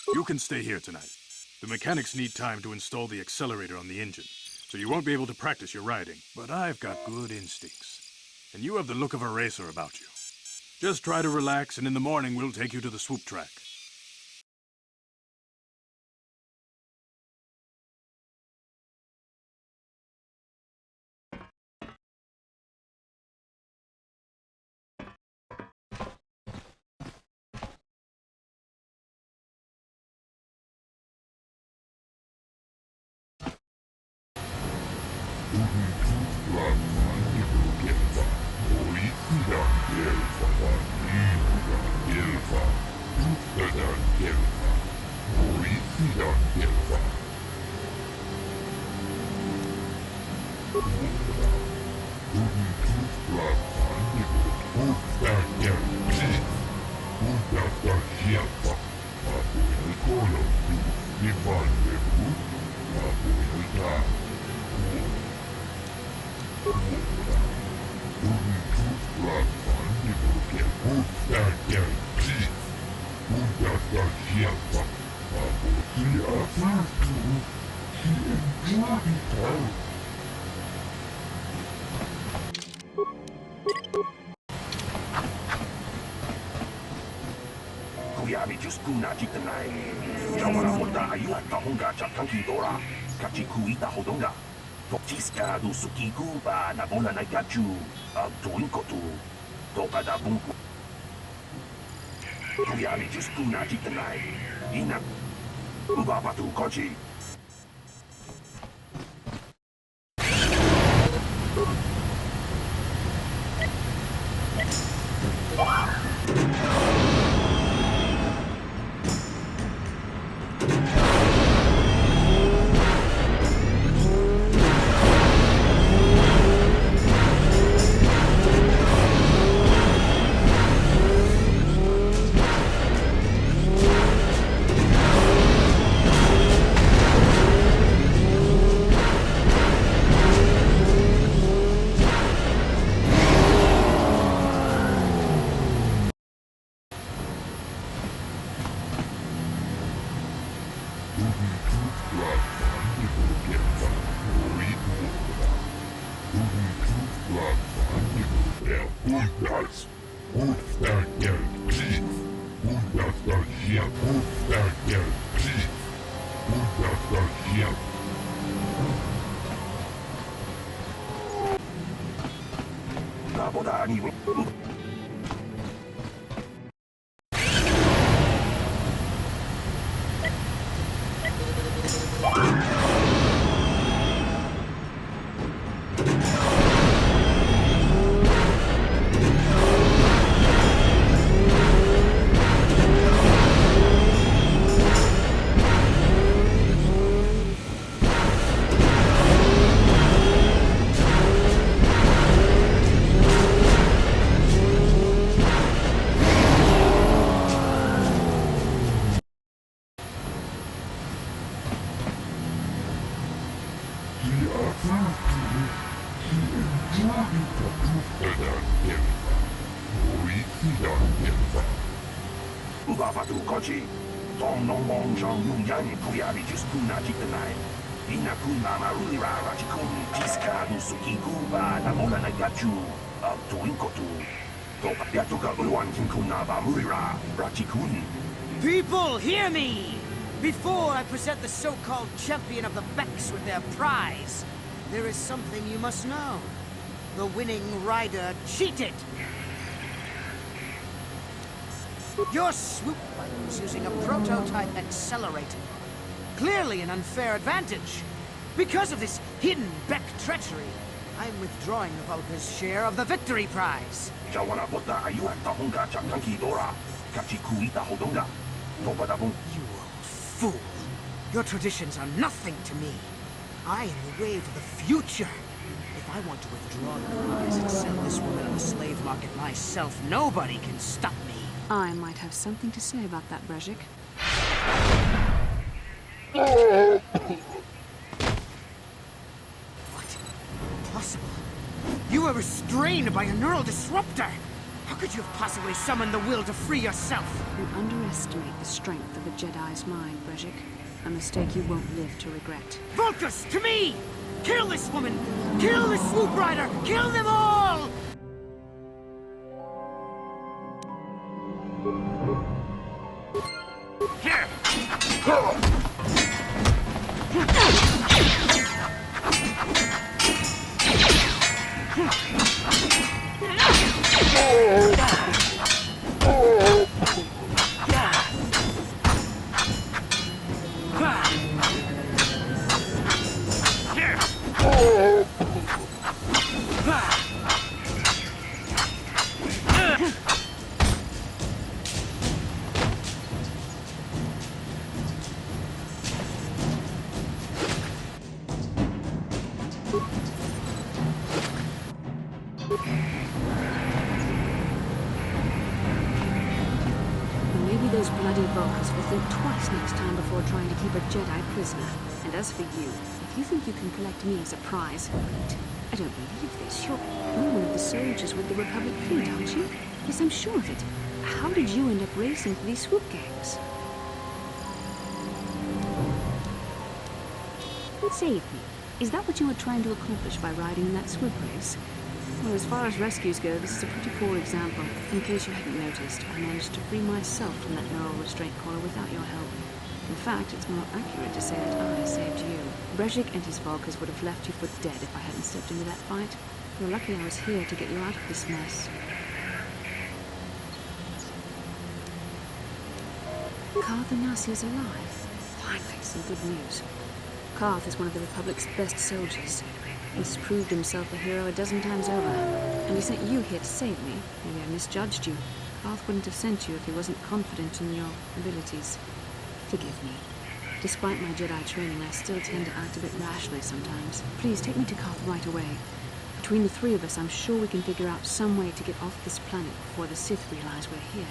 You can stay here tonight. The mechanics need time to install the accelerator on the engine, so you won't be able to practice your riding. But I've got good instincts, and you have the look of a racer about you. Just try to relax, and in the morning we'll take you to the swoop track. Kuyabi Juskuna Jitanai, Jawana Mota Ayuata Honga Chakanki Dora, Kachikuita Hodonga, Tokiska do Sukiku ba Nabona Nagachu, Tuinkotu, Topada Bunku. Kuyabi Juskuna Jitanai, Ina Ubabatu Kochi. Ubabatu Kochi, Tom non Mong Jong Yung Yan Kuyabi Juskuna Jitanai, Inakuma Marulira Rachikun, Jiska no Sukiku ba Namona Nagachu, Tuinkotu, Topayatuka Uluan Kinkuna ba Murira, Rachikun. People, hear me! Before I present the so-called champion of the Becks with their prize, there is something you must know. The winning rider cheated! Your swoop bike was using a prototype accelerator. Clearly an unfair advantage. Because of this hidden Beck treachery, I'm withdrawing the Vulca's share of the victory prize. Jawana Bota Ayuata Honga Chakanki Dora, Kachikuita Hodonga, Topadabun. You old fool. Your traditions are nothing to me. I am the way for the future. If I want to withdraw the prize and sell this woman on the slave market myself, nobody can stop me. I might have something to say about that, Brezhik. What? Impossible. You were restrained by a neural disruptor. How could you have possibly summoned the will to free yourself? You underestimate the strength of a Jedi's mind, Brejik. A mistake you won't live to regret. Vulcus, to me! Kill this woman! Kill this swoop rider! Kill them all! Here! And maybe those bloody Vulcans will think twice next time before trying to keep a Jedi prisoner. And as for you, if you think you can collect me as a prize, wait. I don't believe this. You're one of the soldiers with the Republic fleet, aren't you? Yes, I'm sure of it. How did you end up racing for these swoop gangs? Save me. Is that what you were trying to accomplish by riding in that swoop race? Well, as far as rescues go, this is a pretty poor example. In case you hadn't noticed, I managed to free myself from that neural restraint collar without your help. In fact, it's more accurate to say that I saved you. Brejik and his Vulcans would have left you for dead if I hadn't stepped into that fight. You're lucky I was here to get you out of this mess. Karth Onasia's alive. Finally, some good news. Karth is one of the Republic's best soldiers. He's proved himself a hero a dozen times over. And he sent you here to save me. Maybe I misjudged you. Karth wouldn't have sent you if he wasn't confident in your abilities. Forgive me. Despite my Jedi training, I still tend to act a bit rashly sometimes. Please, take me to Karth right away. Between the three of us, I'm sure we can figure out some way to get off this planet before the Sith realize we're here.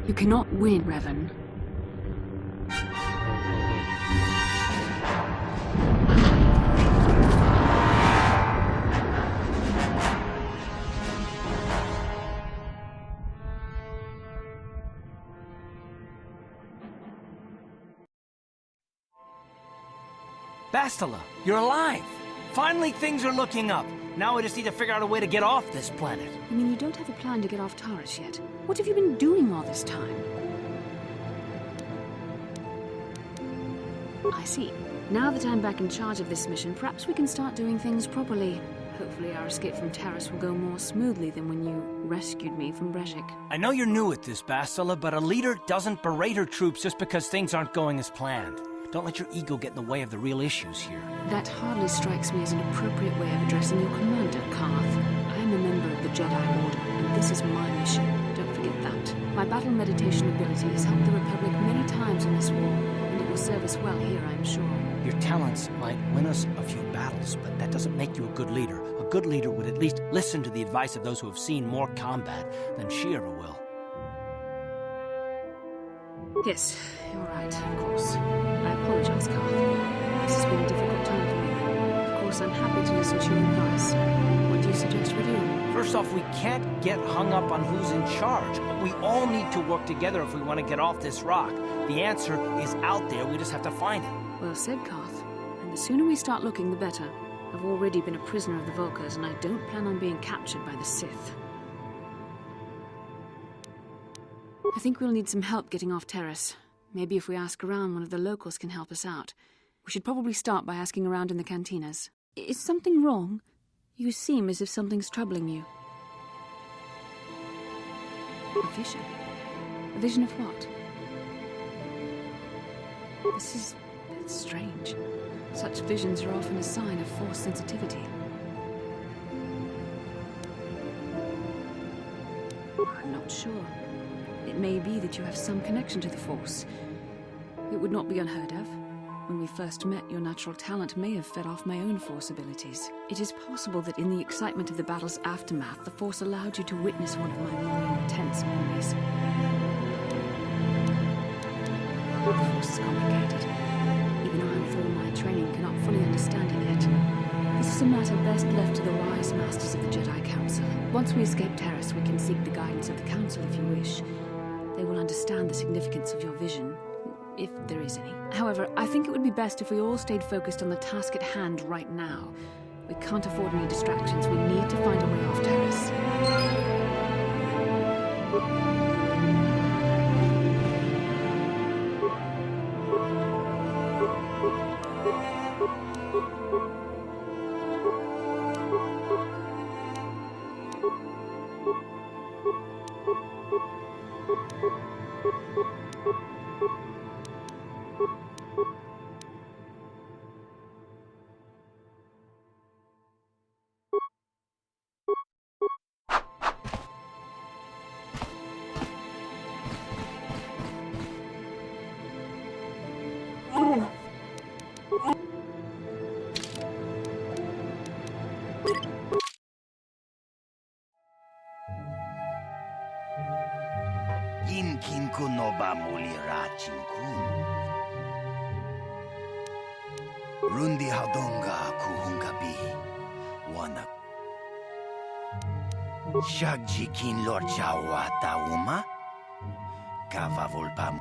You cannot win, Revan. Bastila, you're alive! Finally, things are looking up. Now we just need to figure out a way to get off this planet. You mean you don't have a plan to get off Taurus yet? What have you been doing all this time? I see. Now that I'm back in charge of this mission, perhaps we can start doing things properly. Hopefully our escape from Taurus will go more smoothly than when you rescued me from Brejik. I know you're new at this, Bastila, but a leader doesn't berate her troops just because things aren't going as planned. Don't let your ego get in the way of the real issues here. That hardly strikes me as an appropriate way of addressing your commander, Karth. I am a member of the Jedi Order, and this is my mission. Don't forget that. My battle meditation ability has helped the Republic many times in this war, and it will serve us well here, I'm sure. Your talents might win us a few battles, but that doesn't make you a good leader. A good leader would at least listen to the advice of those who have seen more combat than she ever will. Yes, you're right, of course. I apologize, Karth. This has been a difficult time for me. Of course, I'm happy to listen to your advice. What do you suggest we do? First off, we can't get hung up on who's in charge. We all need to work together if we want to get off this rock. The answer is out there, we just have to find it. Well said, Karth. And the sooner we start looking, the better. I've already been a prisoner of the Vulcans, and I don't plan on being captured by the Sith. I think we'll need some help getting off Taurus. Maybe if we ask around, one of the locals can help us out. We should probably start by asking around in the cantinas. Is something wrong? You seem as if something's troubling you. A vision? A vision of what? This is strange. Such visions are often a sign of force sensitivity. I'm not sure. It may be that you have some connection to the Force. It would not be unheard of. When we first met, your natural talent may have fed off my own Force abilities. It is possible that in the excitement of the battle's aftermath, the Force allowed you to witness one of my more intense memories. The Force is complicated. Even I, with all my training, cannot fully understand it yet. This is a matter best left to the wise masters of the Jedi Council. Once we escape Terrace, we can seek the guidance of the Council if you wish. They will understand the significance of your vision, if there is any. However, I think it would be best if we all stayed focused on the task at hand right now. We can't afford any distractions. We need to find a way off Terrace. Yinkin kunoba mulira chinkun. Rundi hadonga kuhungabi. Wana. Shagjikin lord jawata uma. Kava volpam.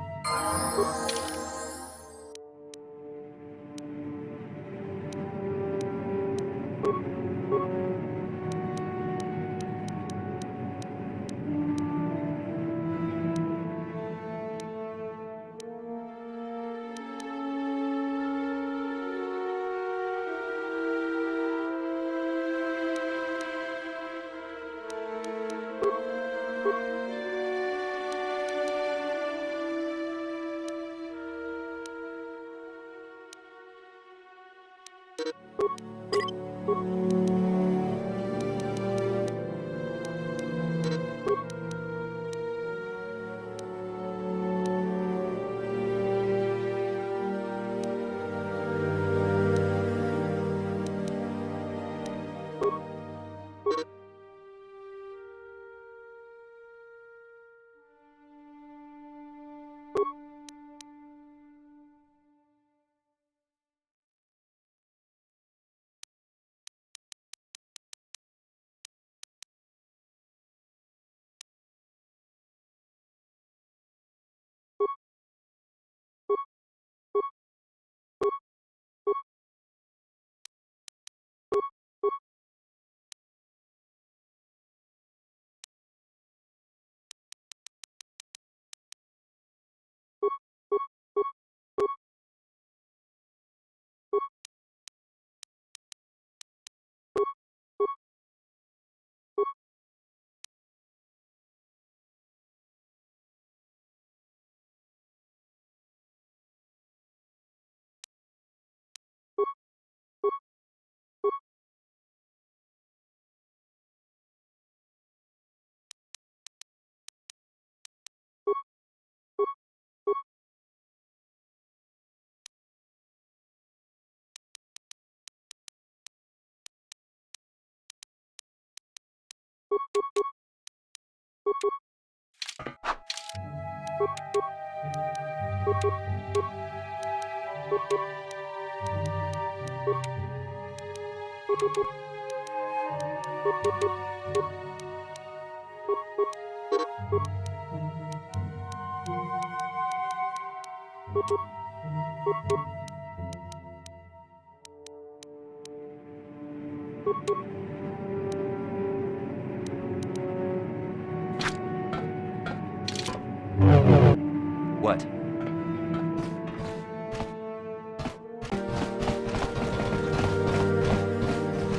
What?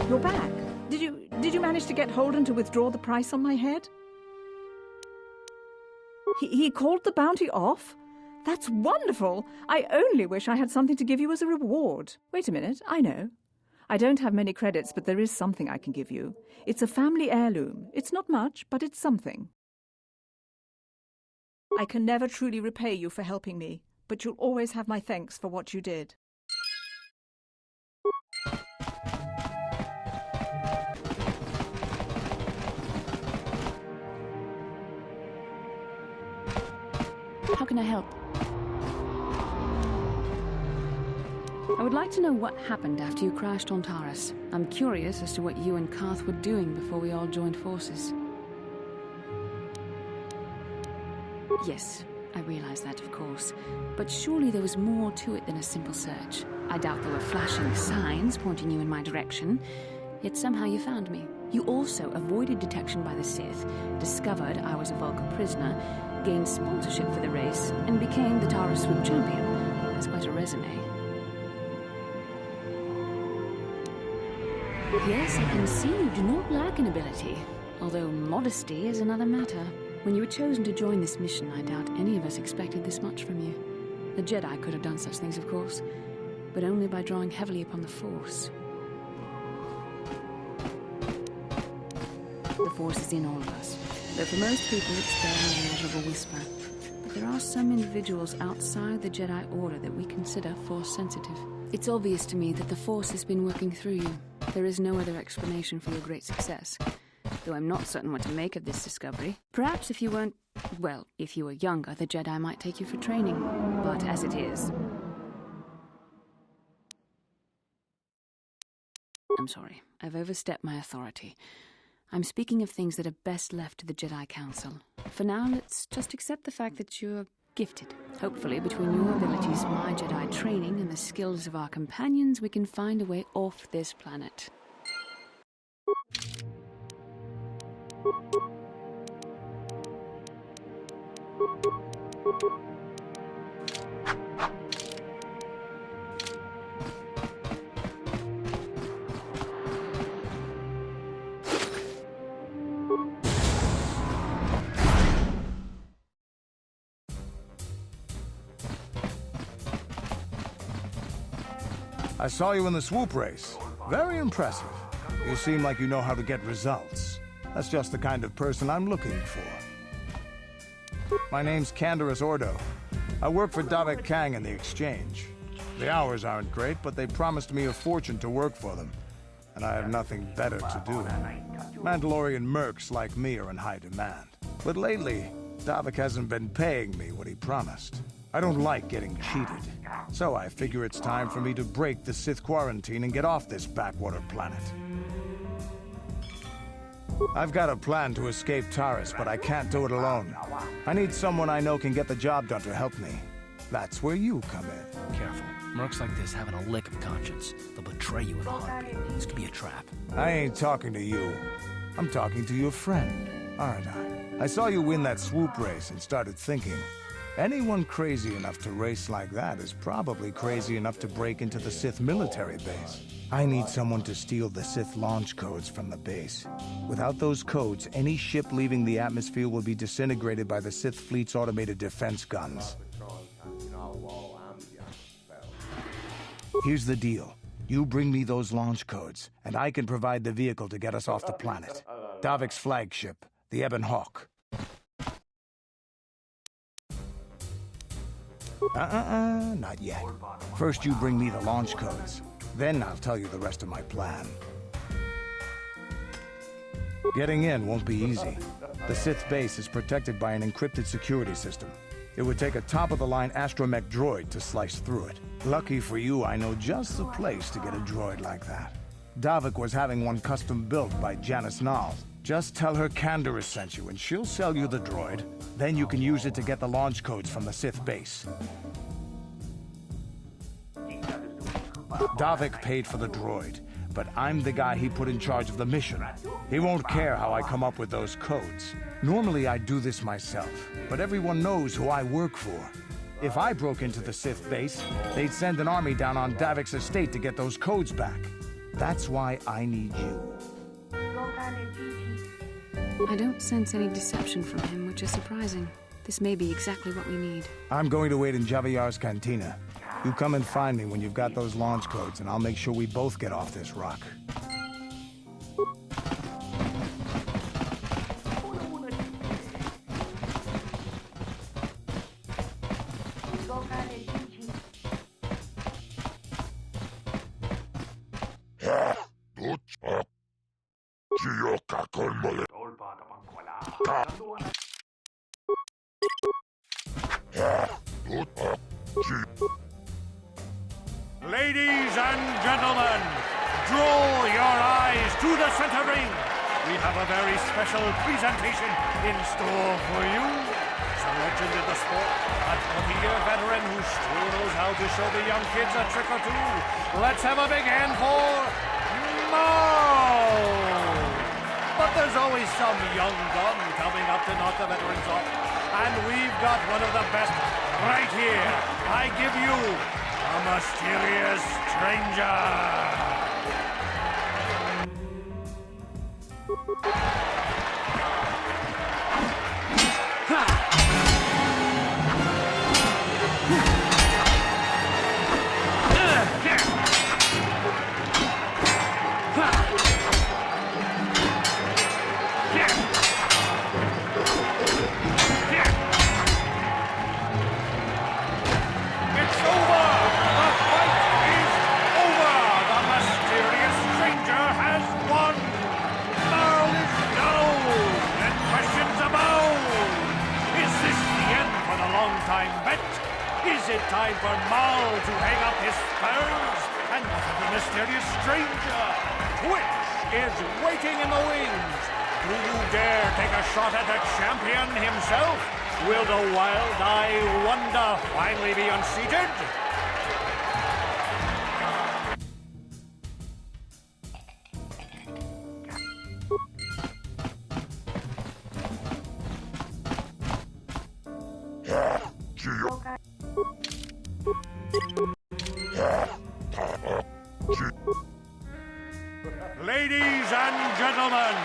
You're back. Did you manage to get Holden to withdraw the price on my head? He called the bounty off? That's wonderful! I only wish I had something to give you as a reward. Wait a minute, I know. I don't have many credits, but there is something I can give you. It's a family heirloom. It's not much, but it's something. I can never truly repay you for helping me, but you'll always have my thanks for what you did. How can I help? I would like to know what happened after you crashed on Taurus. I'm curious as to what you and Karth were doing before we all joined forces. Yes, I realize that, of course. But surely there was more to it than a simple search. I doubt there were flashing signs pointing you in my direction. Yet somehow you found me. You also avoided detection by the Sith, discovered I was a Vulcan prisoner, gained sponsorship for the race, and became the Taurus Swoop champion. That's quite a resume. Yes, I can see you do not lack an ability, although modesty is another matter. When you were chosen to join this mission, I doubt any of us expected this much from you. The Jedi could have done such things, of course, but only by drawing heavily upon the Force. The Force is in all of us, though for most people it's barely a measurable whisper. But there are some individuals outside the Jedi Order that we consider Force-sensitive. It's obvious to me that the Force has been working through you. There is no other explanation for your great success, though I'm not certain what to make of this discovery. Perhaps if you weren't... well, if you were younger, the Jedi might take you for training. But as it is... I'm sorry. I've overstepped my authority. I'm speaking of things that are best left to the Jedi Council. For now, let's just accept the fact that you're gifted. Hopefully, between your abilities, my Jedi training, and the skills of our companions, we can find a way off this planet. I saw you in the swoop race. Very impressive. You seem like you know how to get results. That's just the kind of person I'm looking for. My name's Canderous Ordo. I work for Davik Kang in the Exchange. The hours aren't great, but they promised me a fortune to work for them. And I have nothing better to do. Mandalorian mercs like me are in high demand. But lately, Davik hasn't been paying me what he promised. I don't like getting cheated. So I figure it's time for me to break the Sith quarantine and get off this backwater planet. I've got a plan to escape Taurus, but I can't do it alone. I need someone I know can get the job done to help me. That's where you come in. Careful. Mercs like this haven't a lick of conscience. They'll betray you in a heartbeat. This could be a trap. I ain't talking to you. I'm talking to your friend, aren't I? I saw you win that swoop race and started thinking, anyone crazy enough to race like that is probably crazy enough to break into the Sith military base. I need someone to steal the Sith launch codes from the base. Without those codes, any ship leaving the atmosphere will be disintegrated by the Sith fleet's automated defense guns. Here's the deal. You bring me those launch codes, and I can provide the vehicle to get us off the planet. Davik's flagship, the Ebon Hawk. Not yet. First you bring me the launch codes. Then I'll tell you the rest of my plan. Getting in won't be easy. The Sith base is protected by an encrypted security system. It would take a top-of-the-line astromech droid to slice through it. Lucky for you, I know just the place to get a droid like that. Davik was having one custom built by Janice Nall. Just tell her Canderous sent you, and she'll sell you the droid. Then you can use it to get the launch codes from the Sith base. Davik paid for the droid, but I'm the guy he put in charge of the mission. He won't care how I come up with those codes. Normally I'd do this myself, but everyone knows who I work for. If I broke into the Sith base, they'd send an army down on Davik's estate to get those codes back. That's why I need you. I don't sense any deception from him, which is surprising. This may be exactly what we need. I'm going to wait in Javier's cantina. You come and find me when you've got those launch codes, and I'll make sure we both get off this rock. Ladies and gentlemen, draw your eyes to the center ring. We have a very special presentation in store for you. It's a legend in the sport, a 20-year veteran who still knows how to show the young kids a trick or two. Let's have a big hand for Mal! But there's always some young gun coming up to knock the veterans off. And we've got one of the best right here. I give you a mysterious stranger. Is it time for Mal to hang up his spurs? And what of the mysterious stranger? Twitch is waiting in the wings. Do you dare take a shot at the champion himself? Will the wild-eye wonder finally be unseated? Ladies and gentlemen,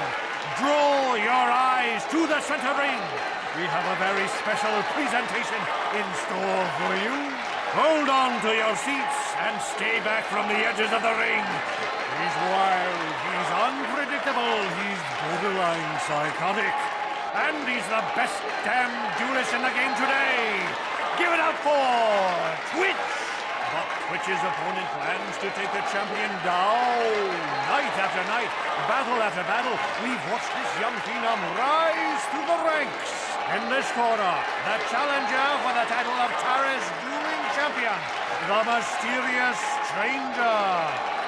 draw your eyes to the center ring. We have a very special presentation in store for you. Hold on to your seats and stay back from the edges of the ring. He's wild, he's unpredictable, he's borderline psychotic. And he's the best damn duelist in the game today. Give it up for Twitch! But Twitch's opponent plans to take the champion down. Night after night, battle after battle, we've watched this young phenom rise through the ranks. In this corner, the challenger for the title of Tara's dueling champion, the mysterious stranger.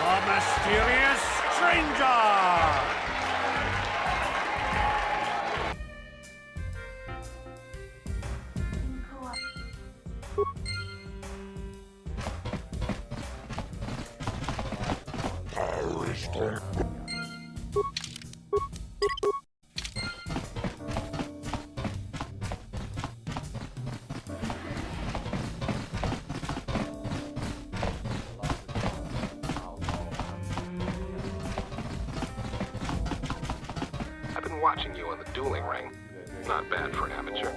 A mysterious stranger! Watching you on the dueling ring. Not bad for an amateur.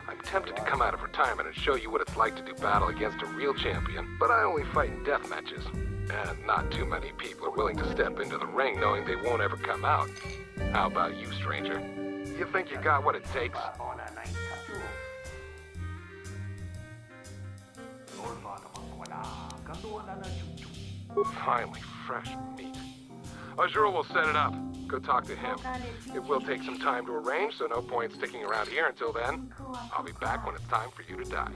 I'm tempted to come out of retirement and show you what it's like to do battle against a real champion, but I only fight in death matches. And not too many people are willing to step into the ring knowing they won't ever come out. How about you, stranger? You think you got what it takes? Finally, fresh meat. Azure will set it up. Go talk to him. It will take some time to arrange, so no point sticking around here until then. I'll be back when it's time for you to die.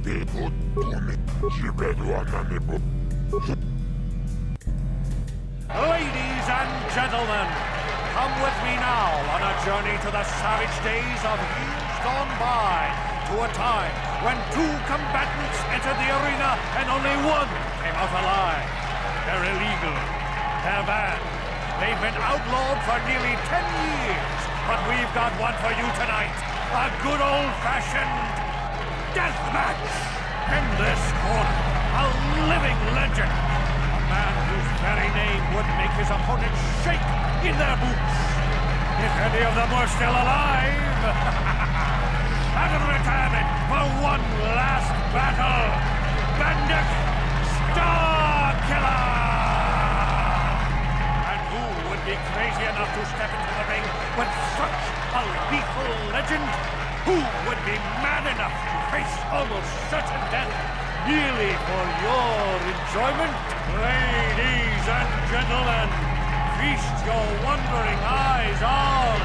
Ladies and gentlemen, come with me now on a journey to the savage days of years gone by, to a time when two combatants entered the arena and only one came out alive. They're illegal. They're banned. They've been outlawed for nearly 10 years, but we've got one for you tonight. A good old-fashioned death match. In this corner, a living legend. A man whose very name would make his opponents shake in their boots. If any of them were still alive. Out of retirement for one last battle. Bendak Star Killer! And who would be crazy enough to step into the ring with such a lethal legend? Who would be mad enough to face almost certain death merely for your enjoyment? Ladies and gentlemen, feast your wondering eyes on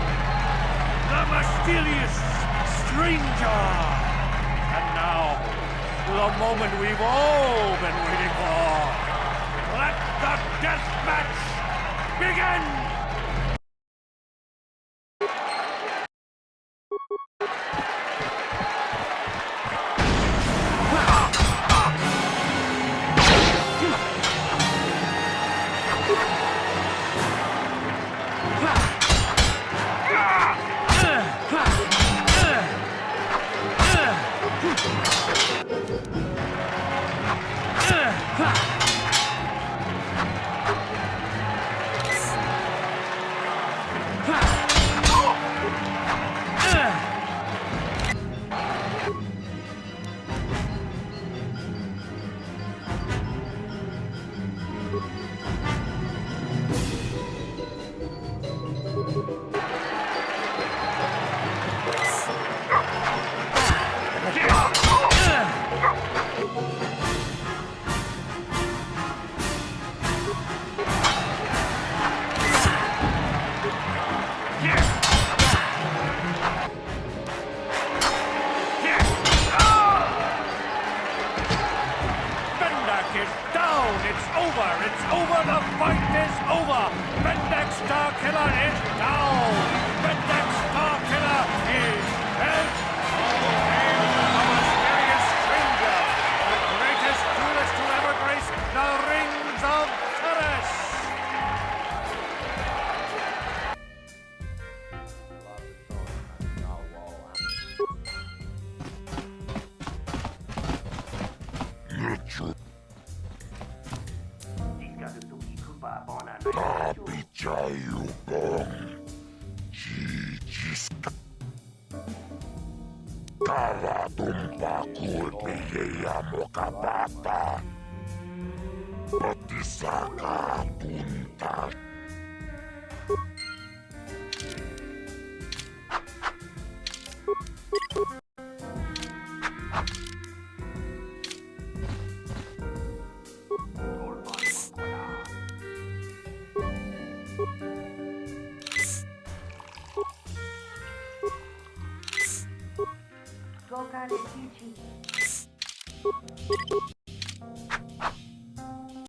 the mysterious stranger. And now, the moment we've all been waiting for. Let the death match begin! It's over! The fight is over! Bendak Star Killer is down! Bendak Star Killer is dead! Hail the mysterious stranger! The greatest duelist to ever grace the rings of Terrace! Kalatumpa kulpiyaya mo kabata. Pati sa kapunta. Go, got it, Chi-Chi.